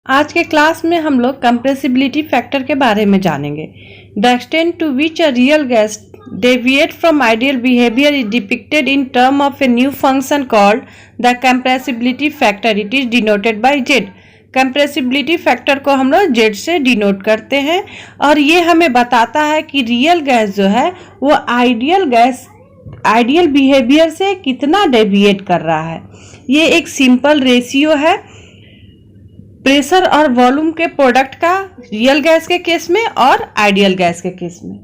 आज के क्लास में हम लोग कंप्रेसिबिलिटी फैक्टर के बारे में जानेंगे। The extent to which a real gas deviate from ideal behavior is depicted in term of a new function called the compressibility factor. It is denoted by Z. Compressibility factor को हम लोग Z से denote करते हैं और ये हमें बताता है कि रियल गैस जो है वो आइडियल बिहेवियर से कितना डेविएट कर रहा है। ये एक सिंपल रेशियो है प्रेशर और वॉल्यूम के प्रोडक्ट का रियल गैस के केस में और आइडियल गैस के केस में।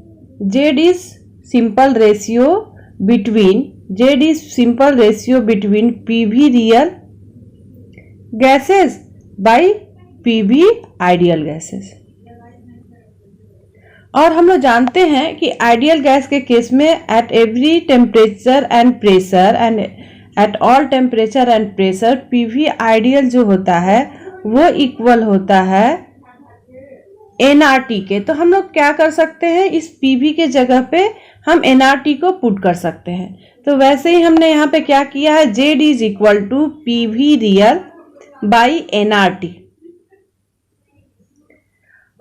Z is simple ratio between PV real gases by PV ideal gases। और हम लोग जानते हैं कि आइडियल गैस के केस में eight every temperature and pressure and at all temperature and pressure PV ideal जो होता है वो इक्वल होता है nRT के। तो हम लोग क्या कर सकते हैं, इस PV के जगह पे हम nRT को पुट कर सकते हैं। तो वैसे ही हमने यहाँ पे क्या किया है, Z is equal to PV real by nRT।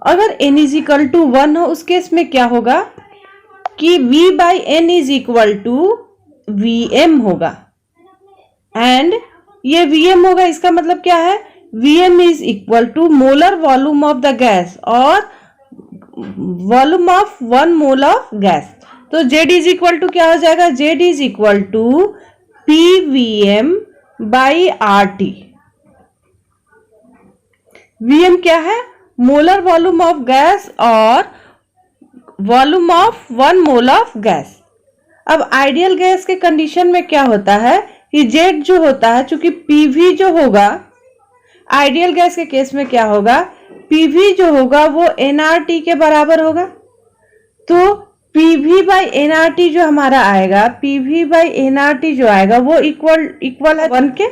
अगर n इज इक्वल टू 1 हो उस केस में क्या होगा कि V by N is equal to Vm होगा। एंड ये Vm होगा, इसका मतलब क्या है, Vm is equal to molar volume of the gas और volume of 1 mole of gas। तो Z is equal to क्या हो जाएगा, Z is equal to PVm by RT। Vm क्या है, molar volume of gas और volume of 1 mole of gas। अब ideal gas के कंडीशन में क्या होता है कि Z जो होता है, चूंकि PV जो होगा आइडियल गैस के केस में क्या होगा, PV जो होगा वो nRT के बराबर होगा। तो PV बाई nRT जो हमारा आएगा, PV बाई nRT जो आएगा वो इक्वल है 1 के,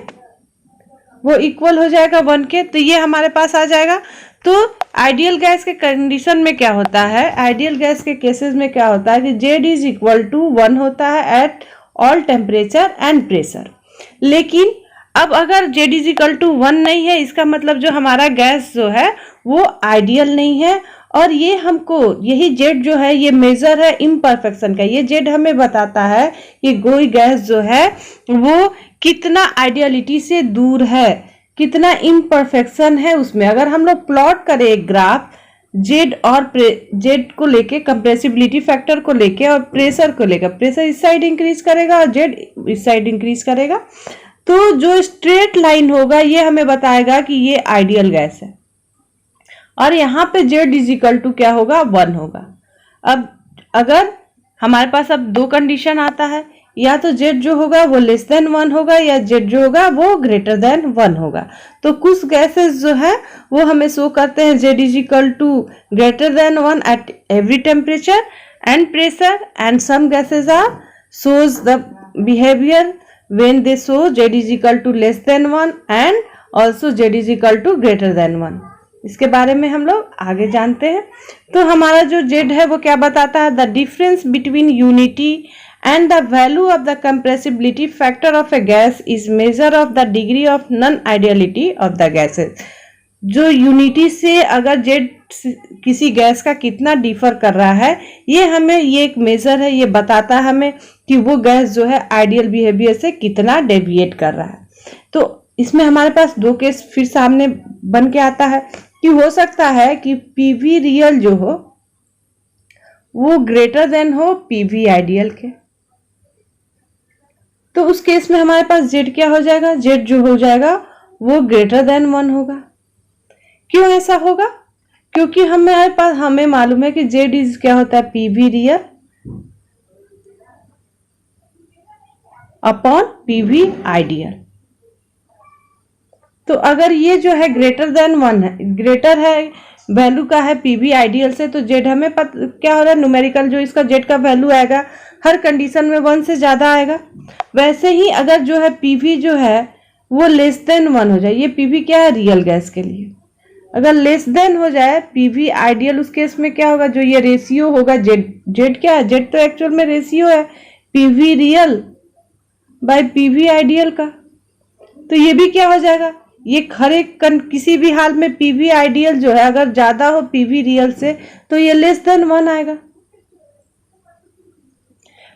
वो इक्वल हो जाएगा 1 के। तो ये हमारे पास आ जाएगा। तो आइडियल गैस के कंडीशन में क्या होता है, आइडियल गैस के केसेस में क्या होता है कि Z इज इक्वल टू 1 होता है at all temperature and pressure. लेकिन अब अगर Z इज इक्वल टू 1 नहीं है, इसका मतलब जो हमारा गैस जो है वो आइडियल नहीं है। और ये हमको यही Z जो है ये मेजर है इम्परफेक्शन का। ये Z हमें बताता है कि कोई गैस जो है वो कितना आइडियलिटी से दूर है, कितना इम्परफेक्शन है उसमें। अगर हम लोग प्लॉट करें एक ग्राफ Z और Z को लेके, कंप्रेसिबिलिटी फैक्टर को लेके और प्रेशर को लेकर, प्रेशर इस साइड इंक्रीज करेगा और Z इस साइड इंक्रीज करेगा, तो जो स्ट्रेट लाइन होगा ये हमें बताएगा कि ये आइडियल गैस है। और यहाँ पे Z इज इक्वल टू क्या होगा, 1 होगा। अब अगर हमारे पास अब दो कंडीशन आता है, या तो Z जो होगा वो लेस देन 1 होगा या Z जो होगा वो ग्रेटर देन 1 होगा। तो कुछ गैसेस जो है वो हमें शो करते हैं Z is equal to greater than 1 at every temperature and pressure, and some gases are shows the behavior when they show Z is equal to less than 1 and also Z is equal to greater than 1। इसके बारे में हम लोग आगे जानते हैं। तो हमारा जो Z है वो क्या बताता है, the difference between unity and the value of the compressibility factor of A gas is measure of the degree of non ideality of the gases. जो यूनिटी से अगर Z किसी गैस का कितना डिफर कर रहा है, ये हमें, ये एक मेजर है, ये बताता है हमें कि वो गैस जो है आइडियल बिहेवियर से कितना डेविएट कर रहा है। तो इसमें हमारे पास दो केस फिर सामने बन के आता है कि हो सकता है कि PV रियल जो हो वो ग्रेटर देन हो PV आइडियल के। तो उस केस में हमारे पास Z क्या हो जाएगा, Z जो हो जाएगा वो ग्रेटर देन 1 होगा। क्यों ऐसा होगा, क्योंकि हमें मालूम है कि Z इज क्या होता है, PV real upon PV ideal. तो अगर ये जो है ग्रेटर देन 1 है, ग्रेटर है वैल्यू का है PV आइडियल से, तो Z हमें क्या हो रहा है, न्यूमेरिकल जो इसका Z का वैल्यू आएगा हर कंडीशन में 1 से ज्यादा आएगा। वैसे ही अगर जो है PV जो है वो लेस देन 1 हो जाए, ये PV क्या है रियल गैस के लिए, अगर लेस देन हो जाए PV आइडियल, उस केस में क्या होगा, जो ये रेशियो होगा Z क्या है, Z तो एक्चुअल में रेशियो है PV real bye PV ideal का। तो ये भी क्या हो जाएगा, ये हर एक किसी भी हाल में पीवी आइडियल जो है अगर ज्यादा हो पीवी रियल से तो ये लेस देन 1 आएगा।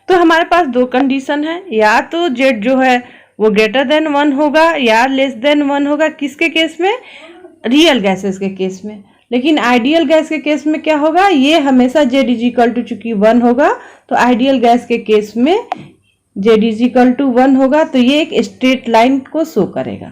तो हमारे पास दो कंडीशन है, या तो जेड जो है वो ग्रेटर देन 1 होगा या लेस देन 1 होगा। किसके केस में? रियल गैसेस के केस में। लेकिन आइडियल गैस के केस में क्या होगा? ये हमेशा जेड इज इक्वल टू चूंकि 1 होगा तो आइडियल गैस के केस में जेड इज इक्वल टू 1 होगा, तो ये एक स्ट्रेट लाइन को शो करेगा।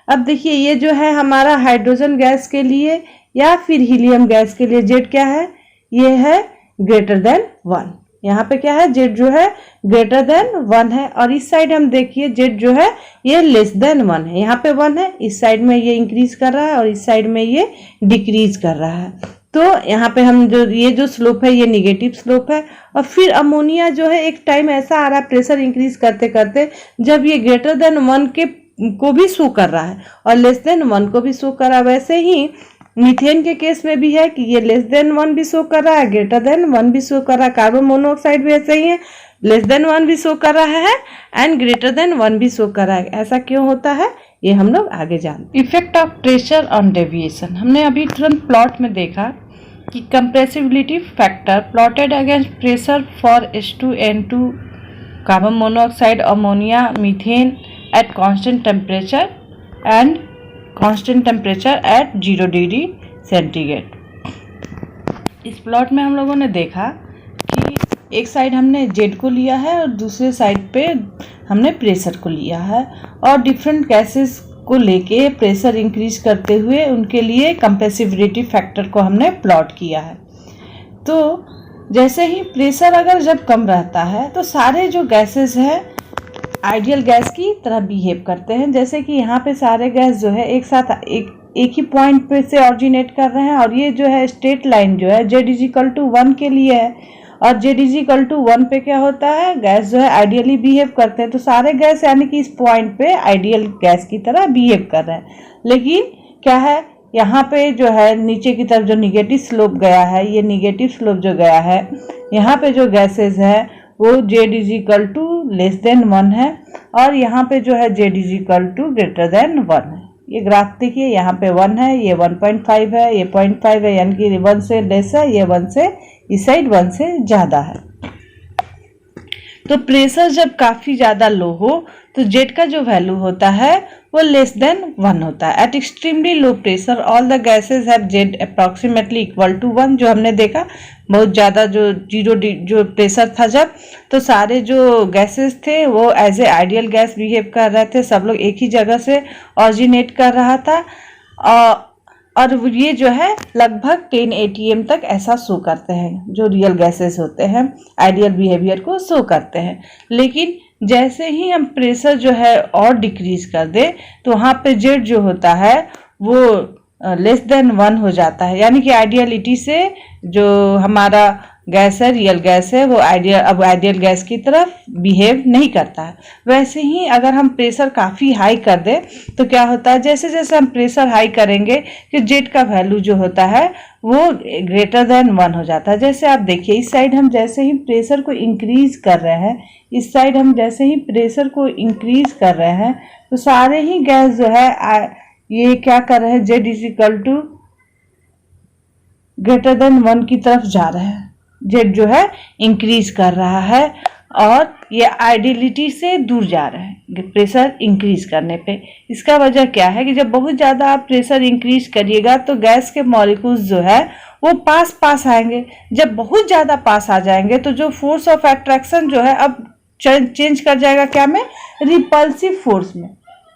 अब देखिए ये जो है हमारा हाइड्रोजन गैस के लिए या फिर हीलियम गैस के लिए जेड क्या है? ये है ग्रेटर देन 1। यहाँ पे क्या है? जेड जो है ग्रेटर देन 1 है। और इस साइड हम देखिए जेड जो है ये लेस देन 1 है। यहाँ पे 1 है, इस साइड में ये इंक्रीज कर रहा है और इस साइड में ये डिक्रीज कर रहा है। तो यहाँ पे हम ये जो स्लोप है ये निगेटिव स्लोप है। और फिर अमोनिया जो है एक टाइम ऐसा आ रहा है प्रेशर इंक्रीज करते करते जब ये ग्रेटर देन 1 को भी शो कर रहा है और लेस देन 1 को भी शो कर रहा है। वैसे ही मीथेन के केस में भी है कि ये लेस देन 1 भी शो कर रहा है, ग्रेटर देन 1 भी शो कर रहा है। कार्बन मोनोऑक्साइड भी ऐसे ही है, लेस देन 1 भी शो कर रहा है एंड ग्रेटर देन 1 भी शो कर रहा है। ऐसा क्यों होता है ये हम लोग आगे जानते हैं। Effect of pressure on deviation हमने अभी तुरंत प्लॉट में देखा कि compressibility factor plotted against pressure for H2N2 carbon monoxide ammonia methane at constant temperature and constant temperature at 0 degree centigrade. इस प्लॉट में हम लोगों ने देखा कि एक साइड हमने जेड को लिया है और दूसरे साइड पे हमने प्रेशर को लिया है और डिफरेंट गैसेस को लेके प्रेशर इंक्रीज करते हुए उनके लिए कंप्रेसिबिलिटी फैक्टर को हमने प्लॉट किया है। तो जैसे ही प्रेशर अगर जब कम रहता है तो सारे जो गैसेस हैं आइडियल गैस की तरह बिहेव करते हैं। जैसे कि यहाँ पे सारे गैस जो है एक साथ एक ही पॉइंट पे से ऑरिजिनेट कर रहे हैं और ये जो है स्ट्रेट लाइन जो है जेड इज इक्वल टू 1 के लिए है और जेड इज इक्वल टू 1 पे क्या होता है? गैस जो है आइडियली बिहेव करते हैं। तो सारे गैस यानी कि इस पॉइंट पे आइडियल गैस की तरह बिहेव कर रहे हैं। लेकिन क्या है यहाँ पे जो है नीचे की तरफ जो निगेटिव स्लोप गया है, ये निगेटिव स्लोप जो गया है यहाँ पे जो गैसेज है वो Z is equal to less than 1 है और यहाँ पे जो है Z is equal to greater than 1 है। ये ग्राफ देखिए यहाँ पे 1 है, ये 1.5 है, ये 0.5 है, यानी कि 1 से लेस है, ये 1 से इस साइड 1 से ज़्यादा है। तो प्रेशर जब काफ़ी ज़्यादा लो हो तो जेड का जो वैल्यू होता है वो लेस देन 1 होता है। At extremely low pressure all the gases have Z approximately equal to 1। जो हमने देखा बहुत ज़्यादा जो जो प्रेशर था जब, तो सारे जो गैसेस थे वो as a ideal gas behave कर रहे थे। सब लोग एक ही जगह से ऑरिजिनेट कर रहा था और ये जो है लगभग 10 atm तक ऐसा शो करते हैं। जो रियल गैसेस होते हैं आइडियल बिहेवियर को शो करते हैं। लेकिन जैसे ही हम प्रेशर जो है और डिक्रीज कर दे तो वहाँ पे जेड जो होता है वो लेस देन 1 हो जाता है। यानी कि आइडियलिटी से जो हमारा गैस है रियल गैस है वो आइडियल गैस की तरफ बिहेव नहीं करता है। वैसे ही अगर हम प्रेशर काफ़ी हाई कर दे तो क्या होता है? जैसे जैसे हम प्रेशर हाई करेंगे कि जेड का वैल्यू जो होता है वो ग्रेटर देन 1 हो जाता है। जैसे आप देखिए इस साइड हम जैसे ही प्रेशर को इंक्रीज कर रहे हैं, इस साइड हम जैसे ही प्रेशर को इंक्रीज कर रहे हैं तो सारे ही गैस जो है ये क्या कर रहे हैं? Z is equal to greater than 1 की तरफ जा रहे हैं। जेड जो है इंक्रीज कर रहा है और ये आइडियलिटी से दूर जा रहा है प्रेशर इंक्रीज करने पे। इसका वजह क्या है कि जब बहुत ज़्यादा आप प्रेशर इंक्रीज करिएगा तो गैस के मॉलिक्यूल्स जो है वो पास आएंगे। जब बहुत ज़्यादा पास आ जाएंगे तो जो फोर्स ऑफ अट्रैक्शन जो है अब चेंज कर जाएगा क्या में? रिपल्सिव फोर्स में।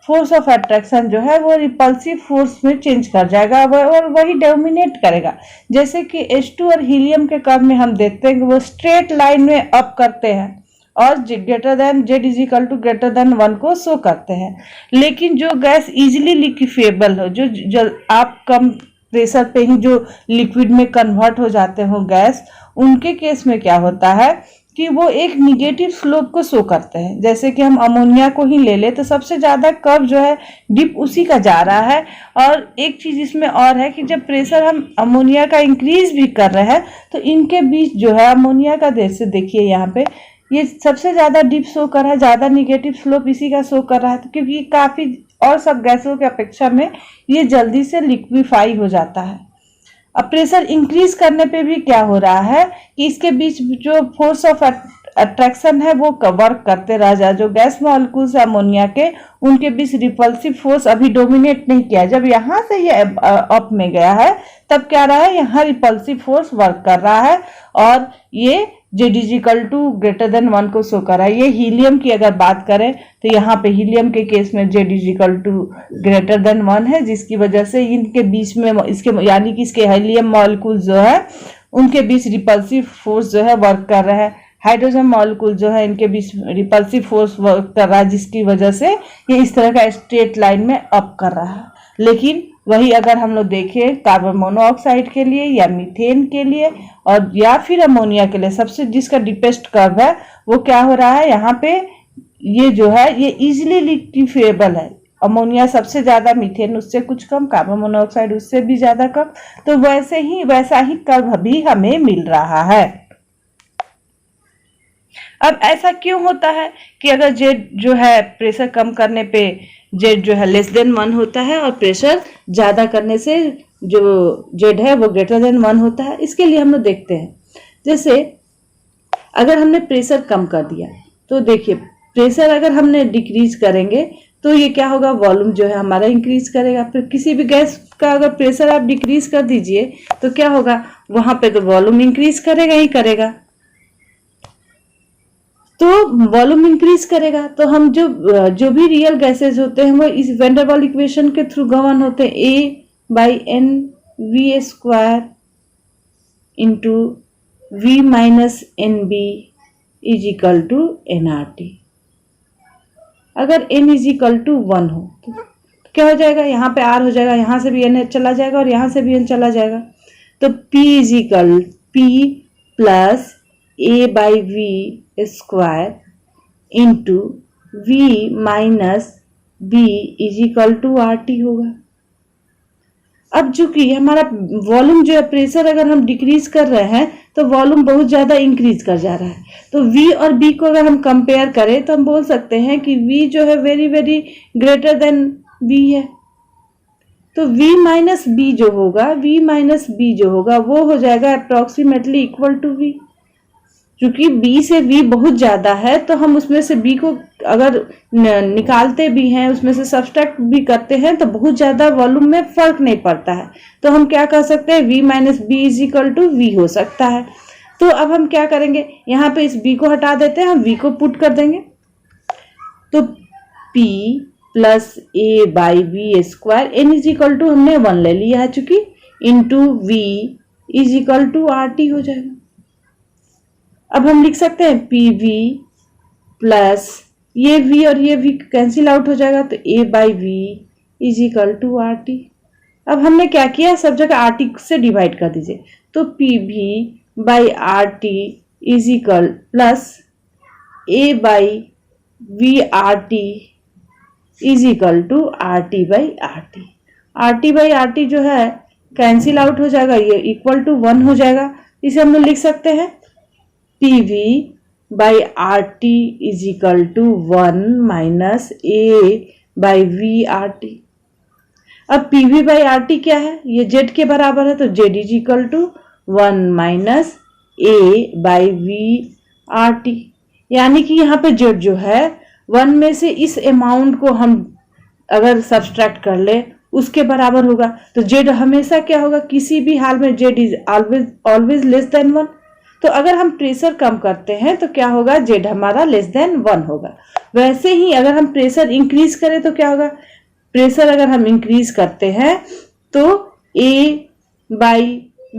फोर्स ऑफ अट्रैक्शन जो है वो रिपल्सिव फोर्स में चेंज कर जाएगा और वही डोमिनेट करेगा। जैसे कि H2 और हीलियम के कर्व में हम देखते हैं कि वो स्ट्रेट लाइन में अप करते हैं और greater than Z is equal to greater than 1 को शो करते हैं। लेकिन जो गैस इजीली लिक्विफेबल हो, जो आप कम प्रेशर पे ही जो लिक्विड में कन्वर्ट हो जाते हो गैस, उनके केस में क्या होता है कि वो एक निगेटिव स्लोप को शो करते हैं। जैसे कि हम अमोनिया को ही ले ले तो सबसे ज़्यादा कर्व जो है डिप उसी का जा रहा है। और एक चीज़ इसमें और है कि जब प्रेशर हम अमोनिया का इंक्रीज भी कर रहे हैं तो इनके बीच जो है अमोनिया का जैसे देखिए यहाँ पे ये सबसे ज़्यादा डिप शो कर रहा है, ज़्यादा निगेटिव स्लोप इसी का शो कर रहा है क्योंकि काफ़ी और सब गैसों के अपेक्षा में ये जल्दी से लिक्विफाई हो जाता है। अब प्रेशर इंक्रीज करने पे भी क्या हो रहा है कि इसके बीच जो फोर्स ऑफ अट्रैक्शन है वो वर्क करते रह जाए। जो गैस मॉलिक्यूल्स अमोनिया के, उनके बीच रिपल्सिव फोर्स अभी डोमिनेट नहीं किया। जब यहाँ से ये अप में गया है तब क्या रहा है, यहाँ रिपल्सिव फोर्स वर्क कर रहा है और ये Z=1 को शो कर रहा है। ये हीलियम की अगर बात करें तो यहाँ पे हीलियम के केस में Z=1 है, जिसकी वजह से इनके बीच में इसके यानी कि इसके हीलियम मॉलिक्यूल जो है उनके बीच रिपल्सिव फोर्स जो है वर्क कर रहा है। हाइड्रोजन मॉलिक्यूल जो है इनके बीच रिपल्सिव फोर्स वर्क कर रहा है, जिसकी वजह से ये इस तरह का स्ट्रेट लाइन में अप कर रहा है। लेकिन वही अगर हम लोग देखें कार्बन मोनोऑक्साइड के लिए या मीथेन के लिए और या फिर अमोनिया के लिए, सबसे जिसका डीपेस्ट कर्व है वो क्या हो रहा है, यहाँ पे ये जो है ये इजिली लिक्विफिएबल है। अमोनिया सबसे ज्यादा, मीथेन उससे कुछ कम, कार्बन मोनोऑक्साइड उससे भी ज्यादा कम। तो वैसा ही कर्व भी हमें मिल रहा है। अब ऐसा क्यों होता है कि अगर जेड जो है प्रेशर कम करने पे जेड जो है <1 होता है और प्रेशर ज्यादा करने से जो जेड है वो <1 होता है। इसके लिए हम लोग देखते हैं, जैसे अगर हमने प्रेशर कम कर दिया तो देखिए प्रेशर अगर हमने डिक्रीज करेंगे तो ये क्या होगा, वॉल्यूम जो है हमारा इंक्रीज करेगा। फिर किसी भी गैस का अगर प्रेशर आप डिक्रीज कर दीजिए तो क्या होगा, वहां पे तो वॉल्यूम इंक्रीज करेगा ही करेगा। तो वॉल्यूम इंक्रीज करेगा तो हम जो भी रियल गैसेज होते हैं वो इस वैन डर वाल इक्वेशन के थ्रू गवर्न होते हैं। A/NV² into V-NB = nRT। अगर n=1 हो तो क्या हो जाएगा, यहाँ पे R हो जाएगा, यहाँ से भी n चला जाएगा और यहाँ से भी n चला जाएगा। तो P plus A/V² into V-B = होगा। अब चूंकि हमारा वॉल्यूम जो है, प्रेशर अगर हम डिक्रीज कर रहे हैं तो वॉल्यूम बहुत ज्यादा इंक्रीज कर जा रहा है। तो V और B को अगर हम कंपेयर करें तो हम बोल सकते हैं कि V जो है very very greater than B है। तो V-B जो होगा वो हो जाएगा अप्रोक्सीमेटली इक्वल टू V। क्योंकि B से V बहुत ज्यादा है तो हम उसमें से B को अगर निकालते भी हैं, उसमें से सब्सट्रैक्ट भी करते हैं तो बहुत ज्यादा वॉल्यूम में फर्क नहीं पड़ता है। तो हम क्या कर सकते हैं, V-B = V हो सकता है। तो अब हम क्या करेंगे, यहाँ पे इस B को हटा देते हैं, हम V को पुट कर देंगे। तो P प्लस A/V² n हमने 1 ले लिया है चूंकि, इंटू V = RT हो जाएगा। अब हम लिख सकते हैं PV प्लस ये V और ये V कैंसिल आउट हो जाएगा तो A/V = RT। अब हमने क्या किया, सब जगह RT से डिवाइड कर दीजिए। तो PV/RT plus A/VRT =RT/RT। RT/RT जो है कैंसिल आउट हो जाएगा, ये इक्वल टू 1 हो जाएगा। इसे हम लोग लिख सकते हैं PV/RT = 1 - A/VRT। अब PV/RT क्या है, ये Z के बराबर है तो Z = 1 - A/VRT। यानी कि यहाँ पे Z जो है 1 में से इस अमाउंट को हम अगर सब्सट्रैक्ट कर ले उसके बराबर होगा। तो Z हमेशा क्या होगा, किसी भी हाल में Z इज ऑलवेज <1। तो अगर हम प्रेशर कम करते हैं तो क्या होगा, Z हमारा <1 होगा। वैसे ही अगर हम प्रेशर इंक्रीज करें तो क्या होगा, प्रेशर अगर हम इंक्रीज करते हैं तो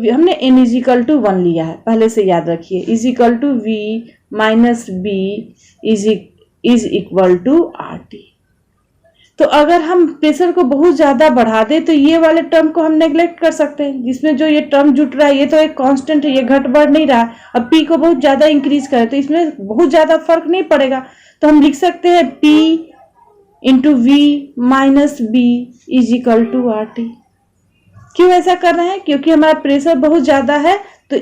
हमने n = 1 लिया है, पहले से याद रखिए, V-B = RT। तो अगर हम प्रेशर को बहुत ज्यादा बढ़ा दें तो ये वाले टर्म को हम नेग्लेक्ट कर सकते हैं, जिसमें जो ये टर्म जुट रहा है ये तो एक कांस्टेंट है, ये घट बढ़ नहीं रहा। अब P को बहुत ज्यादा इंक्रीज करें तो इसमें बहुत ज्यादा फर्क नहीं पड़ेगा। तो हम लिख सकते हैं P × V-B = RT। क्यों ऐसा कर रहे हैं, क्योंकि हमारा प्रेशर बहुत ज्यादा है तो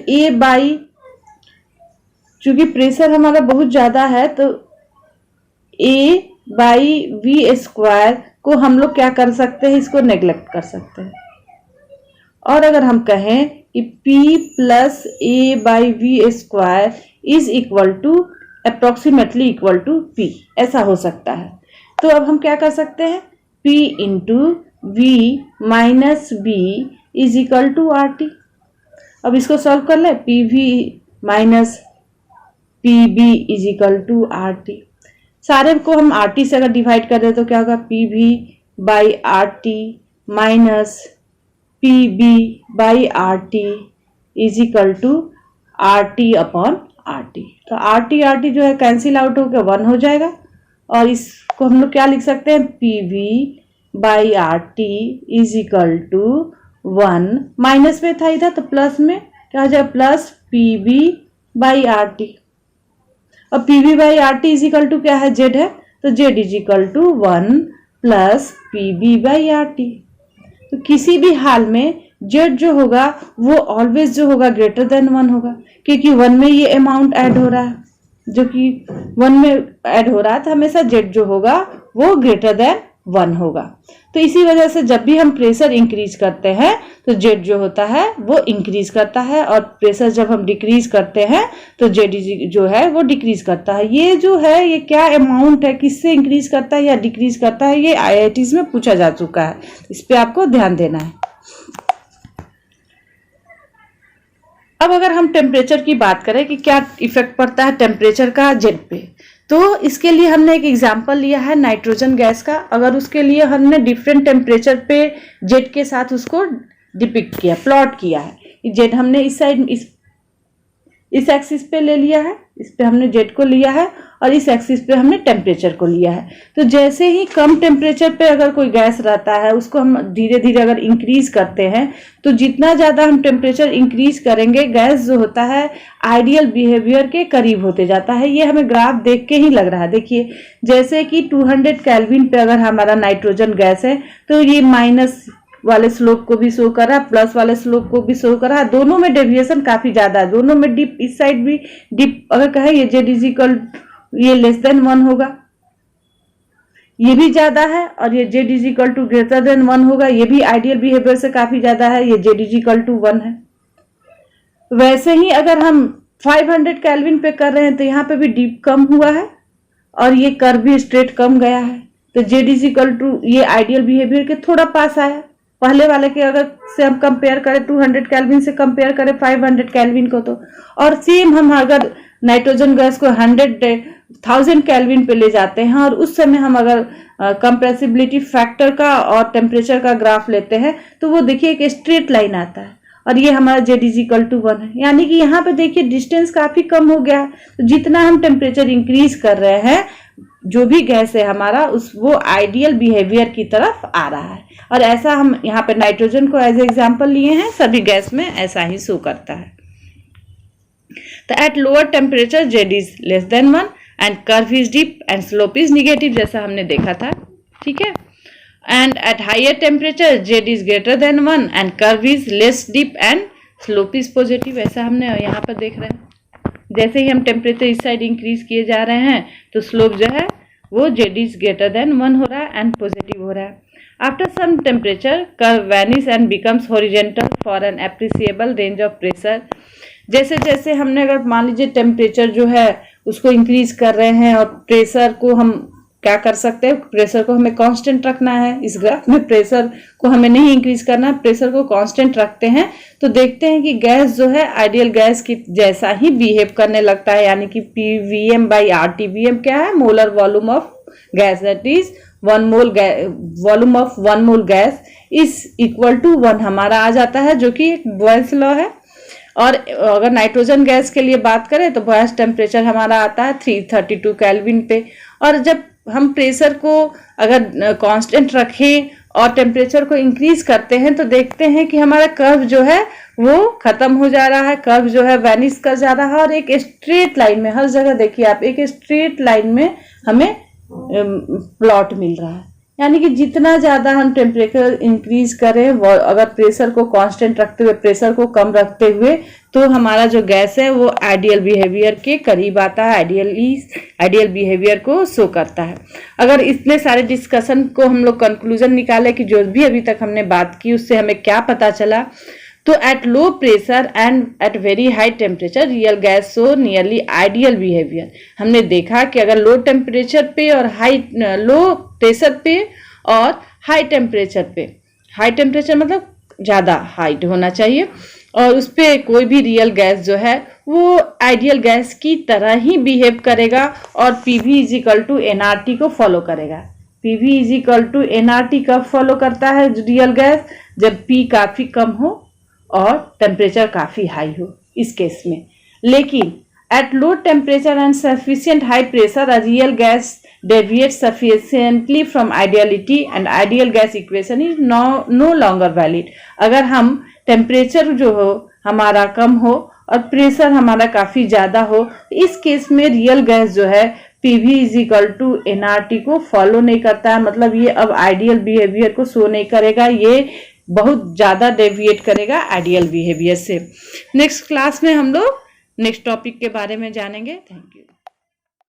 चूंकि प्रेशर हमारा बहुत ज्यादा है तो A/V² को हम लोग क्या कर सकते हैं, इसको नेग्लेक्ट कर सकते हैं। और अगर हम कहें कि P plus a by v square is equal to approximately equal to P, ऐसा हो सकता है। तो अब हम क्या कर सकते हैं, P into v minus b is equal to R T. अब इसको सॉल्व कर ले, P v minus P b is equal to R T. सारे को हम आर टी से अगर डिवाइड कर दे तो क्या होगा, P we by R T minus P B by R T is equal to R T upon R T. तो आर टी जो है कैंसिल आउट होकर 1 हो जाएगा, और इसको हम लोग क्या लिख सकते हैं, P we by R T is equal to 1, minus में था इधर तो प्लस में क्या हो जाएगा, plus P B by R T. अब P B by R T is equal to क्या है, जेड है, तो Z is equal to 1 plus P B by R T. तो किसी भी हाल में जेड जो होगा वो ऑलवेज जो होगा ग्रेटर देन 1 होगा, क्योंकि 1 में ये अमाउंट ऐड हो रहा है, जो कि 1 में ऐड हो रहा है, तो हमेशा जेड जो होगा वो ग्रेटर देन 1 होगा। तो इसी वजह से जब भी हम प्रेशर इंक्रीज करते हैं तो जेड जो होता है वो इंक्रीज करता है, और प्रेशर जब हम डिक्रीज करते हैं तो जेड जो है वो डिक्रीज करता है। ये जो है ये क्या अमाउंट है, किससे इंक्रीज करता है या डिक्रीज करता है, ये आईआईटीज में पूछा जा चुका है, इस पे आपको ध्यान देना है। अब अगर हम टेम्परेचर की बात करें कि क्या इफेक्ट पड़ता है टेम्परेचर का जेड पे, तो इसके लिए हमने एक एग्जांपल लिया है नाइट्रोजन गैस का। अगर उसके लिए हमने डिफरेंट टेम्परेचर पे जेड के साथ उसको डिपिक्ट किया, प्लॉट किया है। जेड हमने इस साइड इस एक्सिस पे ले लिया है, इस पे हमने जेड को लिया है, और इस एक्सिस पे हमने टेम्परेचर को लिया है। तो जैसे ही कम टेम्परेचर पे अगर कोई गैस रहता है उसको हम धीरे धीरे अगर इंक्रीज करते हैं, तो जितना ज़्यादा हम टेम्परेचर इंक्रीज करेंगे गैस जो होता है आइडियल बिहेवियर के करीब होते जाता है। ये हमें ग्राफ देख के ही लग रहा है। देखिए जैसे कि 200 केल्विन पे अगर हमारा नाइट्रोजन गैस है तो ये माइनस वाले स्लोप को भी शो कर रहा है, प्लस वाले स्लोप को भी शो कर रहा है। दोनों में डेविएशन काफी ज्यादा है, दोनों में डिप, इस साइड भी डिप अगर कहे ये जेड इज इक्वल ये लेस देन 1 होगा, ये भी ज्यादा है, और ये Z is equal to greater than 1 होगा, ये भी आइडियल बिहेवियर से काफी ज्यादा है, ये जेड इज इक्वल टू 1 है। वैसे ही अगर हम 500 केल्विन पे कर रहे हैं तो यहाँ पे भी डिप कम हुआ है और ये कर्व भी स्ट्रेट कम गया है, तो जेड इज इक्वल टू ये आइडियल बिहेवियर के थोड़ा पास आया। पहले वाले के अगर से हम कंपेयर करें 200 केल्विन से कंपेयर करें 500 केल्विन को, तो और सेम हम अगर नाइट्रोजन गैस को 100,000 केल्विन पे ले जाते हैं और उस समय हम अगर कंप्रेसिबिलिटी फैक्टर का और टेम्परेचर का ग्राफ लेते हैं तो वो देखिए एक स्ट्रेट लाइन आता है, और ये हमारा जेड इज इक्वल टू 1 है। यानी कि यहाँ पे देखिए डिस्टेंस काफी कम हो गया है। तो जितना हम टेम्परेचर इंक्रीज कर रहे हैं जो भी गैस है हमारा वो आइडियल बिहेवियर की तरफ आ रहा है। और ऐसा हम यहाँ पे नाइट्रोजन को एज एग्जांपल लिए हैं, सभी गैस में ऐसा ही शो करता है। तो at lower temperature Z is less than 1 and curve is deep and slope is negative, जैसा हमने देखा था, ठीक है। And at higher temperature Z is greater than 1 and curve is less deep and slope is positive, ऐसा हमने यहाँ पर देख रहे हैं। जैसे ही हम टेम्परेचर इस साइड इंक्रीज किए जा रहे हैं तो स्लोप जो है वो जेड इज ग्रेटर देन 1 हो रहा है एंड पॉजिटिव हो रहा है। After some temperature curve vanish and becomes horizontal for an appreciable range of pressure. जैसे जैसे हमने अगर मान लीजिए टेम्परेचर जो है उसको इंक्रीज कर रहे हैं और प्रेशर को हम क्या कर सकते हैं, प्रेशर को हमें कांस्टेंट रखना है। इस ग्राफ में प्रेशर को हमें नहीं इंक्रीज करना है, प्रेशर को कांस्टेंट रखते हैं तो देखते हैं कि गैस जो है आइडियल गैस की जैसा ही बिहेव करने लगता है। यानी कि PVM बाई RTVM क्या है, molar volume of gas, that is 1 mole volume of 1 mole gas is equal to 1 हमारा आ जाता है, जो कि एक बॉयल्स लॉ है। और अगर नाइट्रोजन गैस के लिए बात करें तो बॉयल्स टेम्परेचर हमारा आता है 332 केल्विन पे। और जब हम प्रेशर को अगर कांस्टेंट रखें और टेम्परेचर को इंक्रीज करते हैं तो देखते हैं कि हमारा कर्व जो है वो खत्म हो जा रहा है, कर्व जो है वैनिश कर जा रहा है, और एक स्ट्रेट लाइन में, हर जगह देखिए आप एक स्ट्रेट लाइन में हमें प्लॉट मिल रहा है। यानी कि जितना ज्यादा हम टेम्परेचर इंक्रीज करें, अगर प्रेशर को कांस्टेंट रखते हुए, प्रेशर को कम रखते हुए, तो हमारा जो गैस है वो आइडियल बिहेवियर के करीब आता है, आइडियल बिहेवियर को शो करता है। अगर इतने सारे डिस्कशन को हम लोग कंक्लूजन निकाले कि जो भी अभी तक हमने बात की उससे हमें क्या पता चला, तो at low pressure and at very high temperature real gas show nearly ideal behaviour. हमने देखा कि अगर लो टेम्परेचर पे और लो प्रेशर पे और हाई टेम्परेचर मतलब ज़्यादा हाइट होना चाहिए, और उस पर कोई भी रियल गैस जो है वो आइडियल गैस की तरह ही बिहेव करेगा और PV is equal to NRT को फॉलो करेगा। PV is equal to NRT कब फॉलो करता है रियल गैस? जब P काफ़ी कम हो और टेम्परेचर काफ़ी हाई हो, इस केस में। लेकिन at low temperature and sufficient high pressure a real gas deviates sufficiently from ideality and ideal gas equation is no longer valid। अगर हम टेम्परेचर जो हो हमारा कम हो और प्रेशर हमारा काफ़ी ज़्यादा हो, इस केस में रियल गैस जो है PV is equal to NRT को फॉलो नहीं करता है, मतलब ये अब आइडियल बिहेवियर को शो नहीं करेगा, ये बहुत ज़्यादा डेविएट करेगा आइडियल बिहेवियर से। नेक्स्ट क्लास में हम लोग नेक्स्ट टॉपिक के बारे में जानेंगे। Thank you.